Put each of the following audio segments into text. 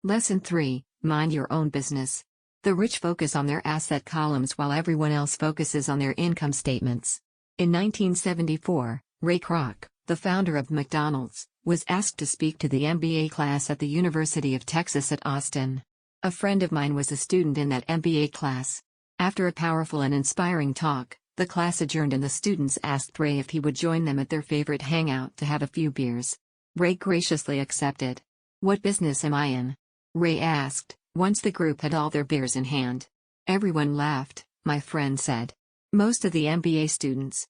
Lesson 3, Mind your own business. The rich focus on their asset columns while everyone else focuses on their income statements. In 1974, Ray Kroc, the founder of McDonald's, was asked to speak to the MBA class at the University of Texas at Austin. A friend of mine was a student in that MBA class. After a powerful and inspiring talk, the class adjourned and the students asked Ray if he would join them at their favorite hangout to have a few beers. Ray graciously accepted. "What business am I in?" Ray asked, once the group had all their beers in hand. Everyone laughed, my friend said. Most of the MBA students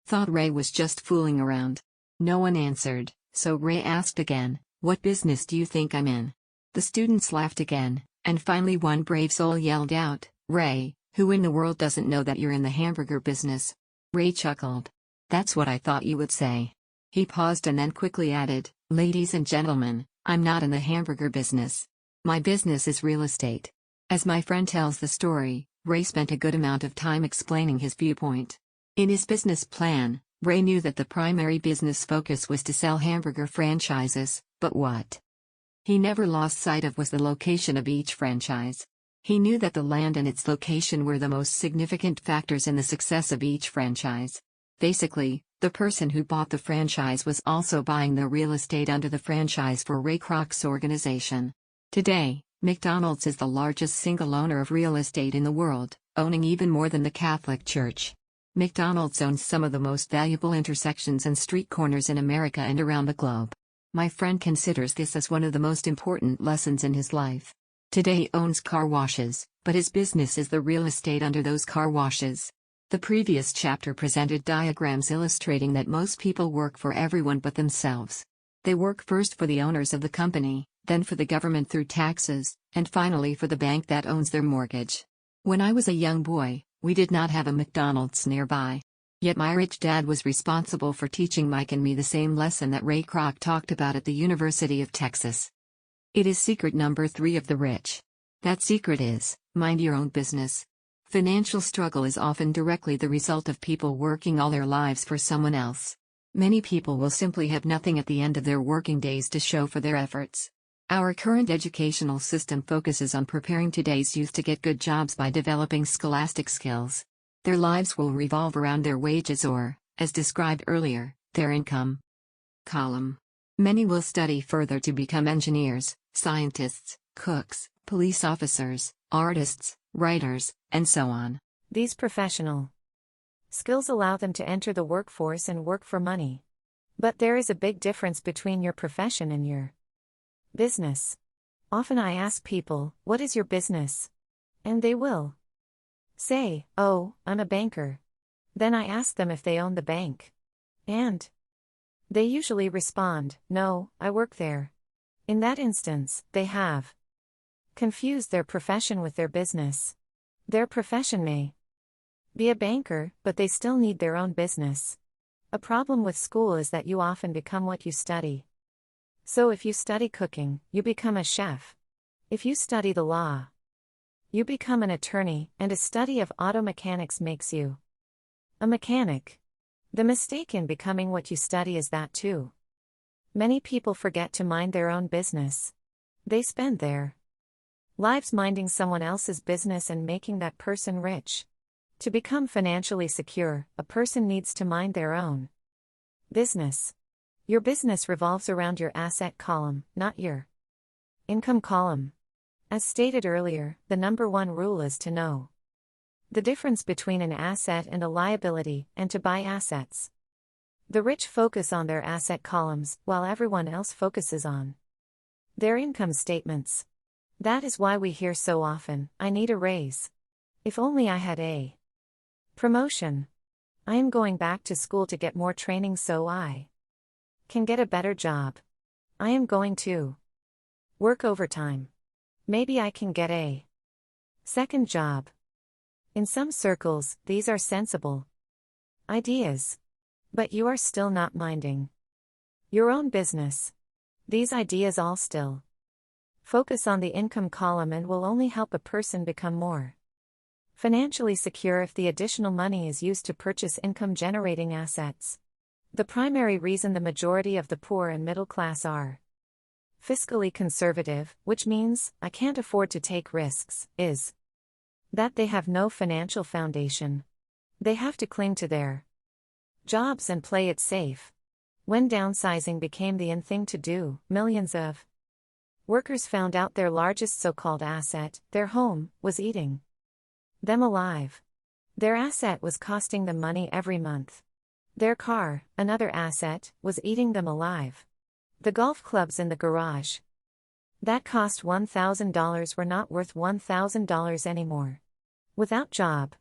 thought Ray was just fooling around. No one answered, so Ray asked again, "What business do you think I'm in?" The students laughed again, and finally one brave soul yelled out, "Ray, who in the world doesn't know that you're in the hamburger business?" Ray chuckled. "That's what I thought you would say." He paused and then quickly added, "Ladies and gentlemen, I'm not in the hamburger business. My business is real estate." As my friend tells the story, Ray spent a good amount of time explaining his viewpoint. In his business plan, Ray knew that the primary business focus was to sell hamburger franchises, but what he never lost sight of was the location of each franchise. He knew that the land and its location were the most significant factors in the success of each franchise. Basically, the person who bought the franchise was also buying the real estate under the franchise for Ray Kroc's organization. Today, McDonald's is the largest single owner of real estate in the world, owning even more than the Catholic Church. McDonald's owns some of the most valuable intersections and street corners in America and around the globe. My friend considers this as one of the most important lessons in his life. Today he owns car washes, but his business is the real estate under those car washes. The previous chapter presented diagrams illustrating that most people work for everyone but themselves. They work first for the owners of the company, then for the government through taxes, and finally for the bank that owns their mortgage. When I was a young boy, we did not have a McDonald's nearby. Yet my rich dad was responsible for teaching Mike and me the same lesson that Ray Kroc talked about at the University of Texas. It is secret number 3 of the rich. That secret is, mind your own business. Financial struggle is often directly the result of people working all their lives for someone else. Many people will simply have nothing at the end of their working days to show for their efforts. Our current educational system focuses on preparing today's youth to get good jobs by developing scholastic skills. Their lives will revolve around their wages or, as described earlier, their income column. Many will study further to become engineers, scientists, cooks, police officers, artists, writers, and so on. These professional skills allow them to enter the workforce and work for money. But there is a big difference between your profession and your business. Often I ask people, "What is your business?" And they will say, "Oh, I'm a banker." Then I ask them if they own the bank. And they usually respond, "No, I work there." In that instance, they have confused their profession with their business. Their profession may be a banker, but they still need their own business. A problem with school is that you often become what you study. So if you study cooking, you become a chef. If you study the law, you become an attorney, and a study of auto mechanics makes you a mechanic. The mistake in becoming what you study is that too. Many people forget to mind their own business. They spend their lives minding someone else's business and making that person rich. To become financially secure, a person needs to mind their own business. Your business revolves around your asset column, not your income column. As stated earlier, the number 1 rule is to know the difference between an asset and a liability, and to buy assets. The rich focus on their asset columns, while everyone else focuses on their income statements. That is why we hear so often, "I need a raise. If only I had a promotion. I am going back to school to get more training so I can get a better job. I am going to work overtime. Maybe I can get a second job." In some circles, these are sensible ideas. But you are still not minding your own business. These ideas all still focus on the income column and will only help a person become more financially secure if the additional money is used to purchase income-generating assets. The primary reason the majority of the poor and middle class are Fiscally conservative, which means I can't afford to take risks, is that they have no financial foundation. They have to cling to their jobs and play it safe. When downsizing became the in thing to do, millions of workers found out their largest so-called asset, their home, was eating them alive. Their asset was costing them money every month. Their car, another asset, was eating them alive. The golf clubs in the garage that cost $1,000 were not worth $1,000 anymore. Without job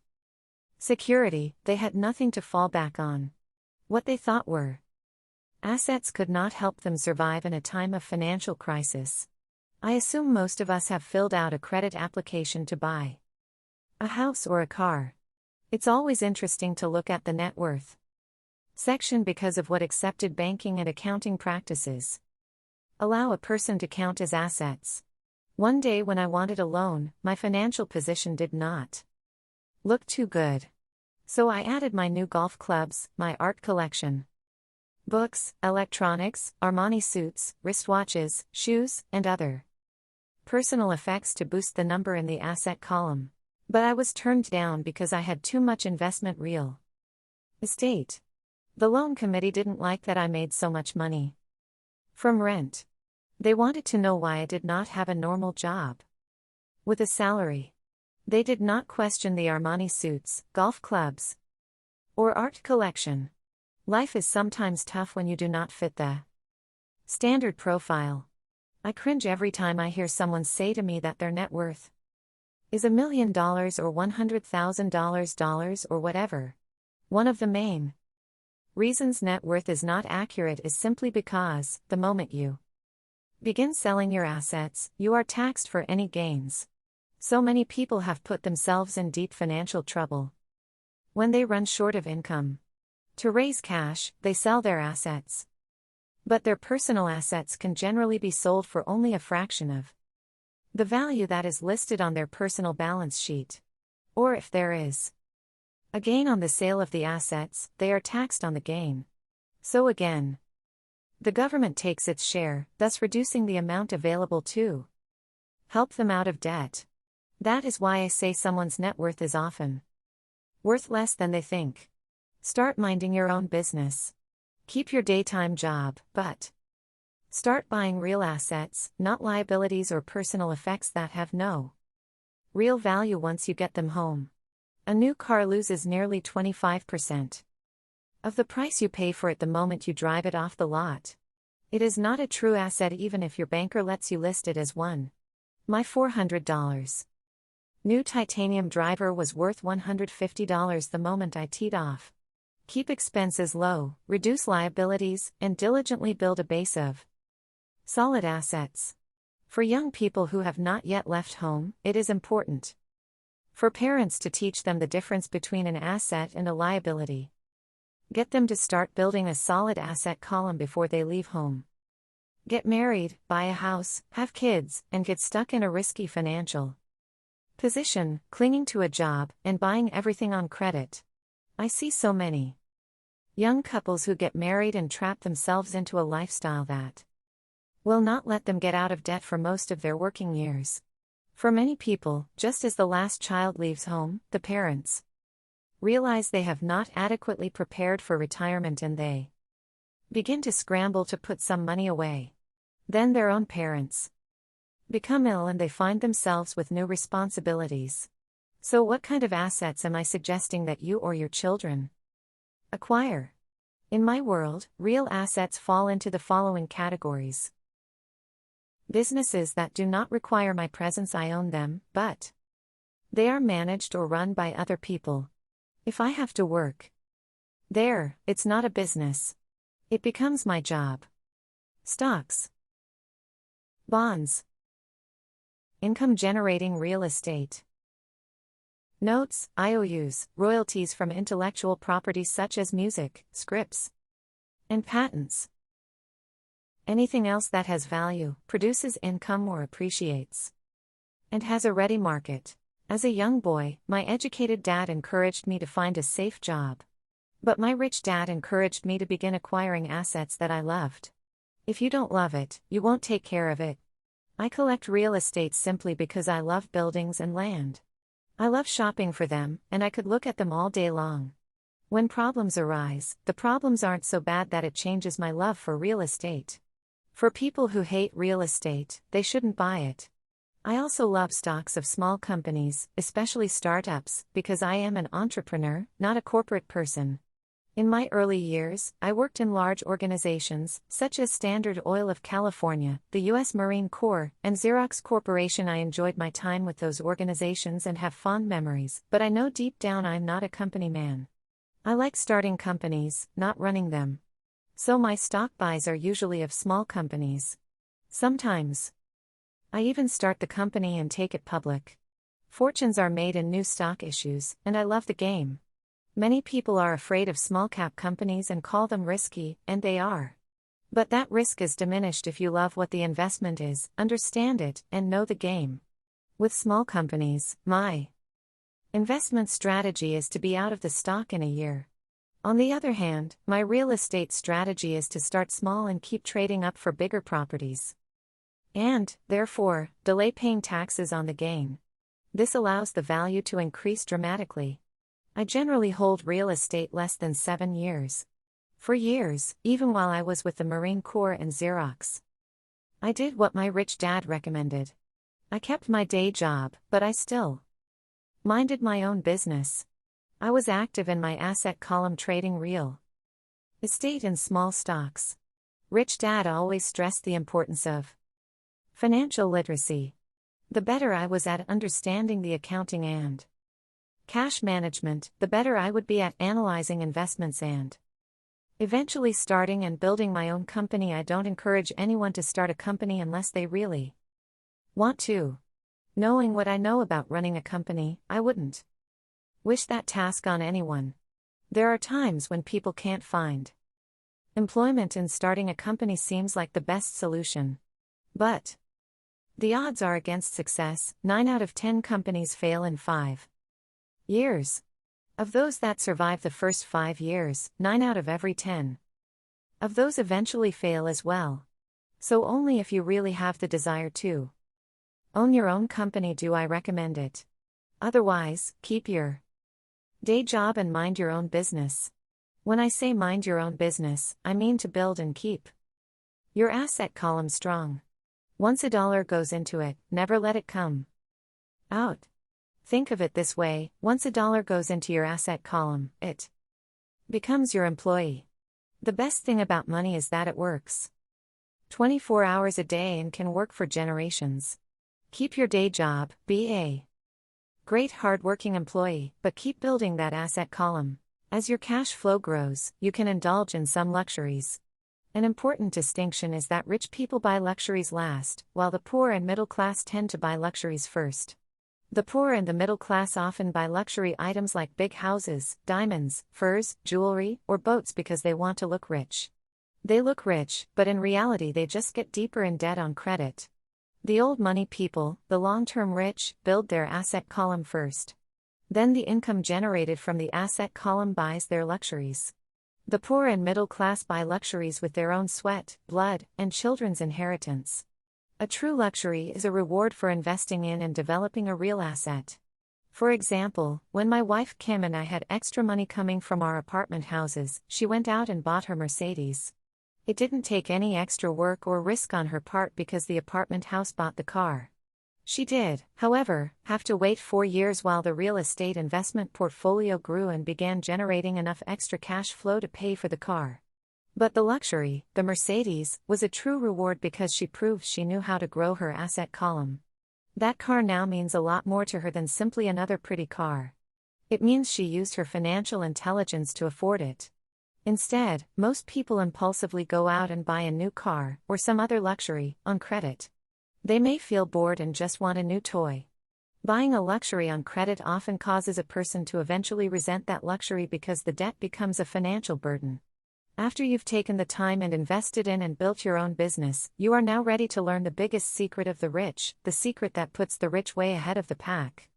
security, they had nothing to fall back on. What they thought were assets could not help them survive in a time of financial crisis. I assume most of us have filled out a credit application to buy a house or a car. It's always interesting to look at the net worth section because of what accepted banking and accounting practices allow a person to count as assets. One day when I wanted a loan, my financial position did not look too good. So I added my new golf clubs, my art collection, books, electronics, Armani suits, wristwatches, shoes, and other personal effects to boost the number in the asset column. But I was turned down because I had too much investment real estate. The loan committee didn't like that I made so much money from rent. They wanted to know why I did not have a normal job with a salary. They did not question the Armani suits, golf clubs, or art collection. Life is sometimes tough when you do not fit the standard profile. I cringe every time I hear someone say to me that their net worth is $1 million or $100,000 or whatever. One of the main reasons net worth is not accurate is simply because, the moment you begin selling your assets, you are taxed for any gains. So many people have put themselves in deep financial trouble when they run short of income. To raise cash, they sell their assets. But their personal assets can generally be sold for only a fraction of the value that is listed on their personal balance sheet. Or if there is a gain on the sale of the assets, they are taxed on the gain. So again, the government takes its share, thus reducing the amount available to help them out of debt. That is why I say someone's net worth is often worth less than they think. Start minding your own business. Keep your daytime job, but start buying real assets, not liabilities or personal effects that have no real value once you get them home. A new car loses nearly 25% of the price you pay for it the moment you drive it off the lot. It is not a true asset even if your banker lets you list it as one. My $400 new titanium driver was worth $150 the moment I teed off. Keep expenses low, reduce liabilities, and diligently build a base of solid assets. For young people who have not yet left home, it is important for parents to teach them the difference between an asset and a liability. Get them to start building a solid asset column before they leave home. Get married, buy a house, have kids, and get stuck in a risky financial position, clinging to a job, and buying everything on credit. I see so many young couples who get married and trap themselves into a lifestyle that will not let them get out of debt for most of their working years. For many people, just as the last child leaves home, the parents realize they have not adequately prepared for retirement and they begin to scramble to put some money away. Then their own parents become ill and they find themselves with new responsibilities. So what kind of assets am I suggesting that you or your children acquire? In my world, real assets fall into the following categories. Businesses that do not require my presence. I own them, but they are managed or run by other people. If I have to work there, it's not a business. It becomes my job. Stocks, bonds, income-generating real estate, notes, IOUs, royalties from intellectual property such as music, scripts, and patents. Anything else that has value, produces income or appreciates, and has a ready market. As a young boy, my educated dad encouraged me to find a safe job. But my rich dad encouraged me to begin acquiring assets that I loved. If you don't love it, you won't take care of it. I collect real estate simply because I love buildings and land. I love shopping for them, and I could look at them all day long. When problems arise, the problems aren't so bad that it changes my love for real estate. For people who hate real estate, they shouldn't buy it. I also love stocks of small companies, especially startups, because I am an entrepreneur, not a corporate person. In my early years, I worked in large organizations, such as Standard Oil of California, the U.S. Marine Corps, and Xerox Corporation. I enjoyed my time with those organizations and have fond memories, but I know deep down I'm not a company man. I like starting companies, not running them. So my stock buys are usually of small companies. Sometimes I even start the company and take it public. Fortunes are made in new stock issues, and I love the game. Many people are afraid of small-cap companies and call them risky, and they are. But that risk is diminished if you love what the investment is, understand it, and know the game. With small companies, my investment strategy is to be out of the stock in a year. On the other hand, my real estate strategy is to start small and keep trading up for bigger properties. And, therefore, delay paying taxes on the gain. This allows the value to increase dramatically. I generally hold real estate less than 7 years. For years, even while I was with the Marine Corps and Xerox, I did what my rich dad recommended. I kept my day job, but I still minded my own business. I was active in my asset column trading real estate and small stocks. Rich dad always stressed the importance of financial literacy. The better I was at understanding the accounting and cash management, the better I would be at analyzing investments and eventually starting and building my own company. I don't encourage anyone to start a company unless they really want to. Knowing what I know about running a company, I wouldn't wish that task on anyone. There are times when people can't find employment, and starting a company seems like the best solution. But the odds are against success. 9 out of 10 companies fail in 5 years. Of those that survive the first 5 years, 9 out of every 10 of those eventually fail as well. So only if you really have the desire to own your own company do I recommend it. Otherwise, keep your day job and mind your own business. When I say mind your own business, I mean to build and keep your asset column strong. Once a dollar goes into it, never let it come out. Think of it this way: once a dollar goes into your asset column, it becomes your employee. The best thing about money is that it works 24 hours a day and can work for generations. Keep your day job, be a great hard-working employee, but keep building that asset column. As your cash flow grows, you can indulge in some luxuries. An important distinction is that rich people buy luxuries last, while the poor and middle class tend to buy luxuries first. The poor and the middle class often buy luxury items like big houses, diamonds, furs, jewelry, or boats because they want to look rich. They look rich, but in reality they just get deeper in debt on credit. The old money people, the long-term rich, build their asset column first. Then the income generated from the asset column buys their luxuries. The poor and middle class buy luxuries with their own sweat, blood, and children's inheritance. A true luxury is a reward for investing in and developing a real asset. For example, when my wife Kim and I had extra money coming from our apartment houses, she went out and bought her Mercedes. It didn't take any extra work or risk on her part because the apartment house bought the car. She did, however, have to wait 4 years while the real estate investment portfolio grew and began generating enough extra cash flow to pay for the car. But the luxury, the Mercedes, was a true reward because she proved she knew how to grow her asset column. That car now means a lot more to her than simply another pretty car. It means she used her financial intelligence to afford it. Instead, most people impulsively go out and buy a new car, or some other luxury, on credit. They may feel bored and just want a new toy. Buying a luxury on credit often causes a person to eventually resent that luxury because the debt becomes a financial burden. After you've taken the time and invested in and built your own business, you are now ready to learn the biggest secret of the rich, the secret that puts the rich way ahead of the pack.